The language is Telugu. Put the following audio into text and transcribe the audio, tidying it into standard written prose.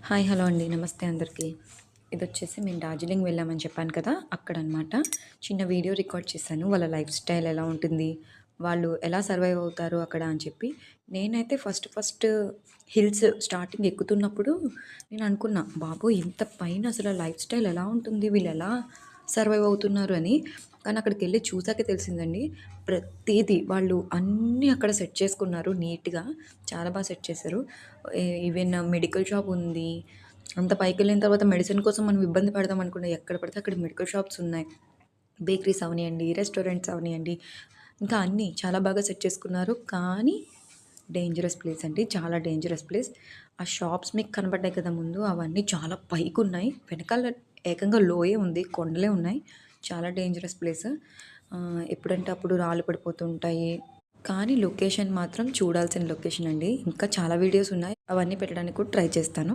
హాయ్ హలో అండి. నమస్తే అందరికీ. ఇదొచ్చేసి మేము డార్జిలింగ్ వెళ్ళామని చెప్పాను కదా! అక్కడనమాట. చిన్న వీడియో రికార్డ్ చేశాను. వాళ్ళ లైఫ్ స్టైల్ ఎలా ఉంటుంది? వాళ్ళు ఎలా సర్వైవ్ అవుతారు అక్కడ అని చెప్పి. నేనైతే ఫస్ట్ హిల్స్ స్టార్టింగ్ ఎక్కుతున్నప్పుడు నేను అనుకున్నా, బాబోయ్! ఇంత పైన అసలు లైఫ్ స్టైల్ ఎలా ఉంటుంది? వీళ్ళెలా సర్వైవ్ అవుతున్నారు అని. కానీ అక్కడికెళ్ళి చూసాకే తెలిసిందండి. ప్రతీది వాళ్ళు అన్నీ అక్కడ సెట్ చేసుకున్నారు నీట్‌గా. చాలా సెట్ చేశారు. ఈవెన్ మెడికల్ షాప్ ఉంది. అంత పైకెళ్ళిన తర్వాత మెడిసిన్ కోసం మనం ఇబ్బంది పడదాం అనుకున్న ఎక్కడ పడితే అక్కడ మెడికల్ షాప్స్ ఉన్నాయి. బేకరీస్ అవనియండి, రెస్టారెంట్స్ అవనియండి, ఇంకా అన్నీ చాలా బాగా సెట్ చేసుకున్నారు. కానీ డేంజరస్ ప్లేస్ అండి. చాలా డేంజరస్ ప్లేస్. ఆ షాప్స్ మీకు కనపడ్డాయి కదా ముందు, అవన్నీ చాలా పైకున్నాయి. వెనకాల ఏకంగా లోయే ఉంది. కొండలే ఉన్నాయి. చాలా డేంజరస్ ప్లేస్. ఎప్పుడంటే అప్పుడు రాళ్ళు పడిపోతూ ఉంటాయి. కానీ లొకేషన్ మాత్రం చూడాల్సిన లొకేషన్ అండి. ఇంకా చాలా వీడియోస్ ఉన్నాయి. అవన్నీ పెట్టడానికి కూడా ట్రై చేస్తాను.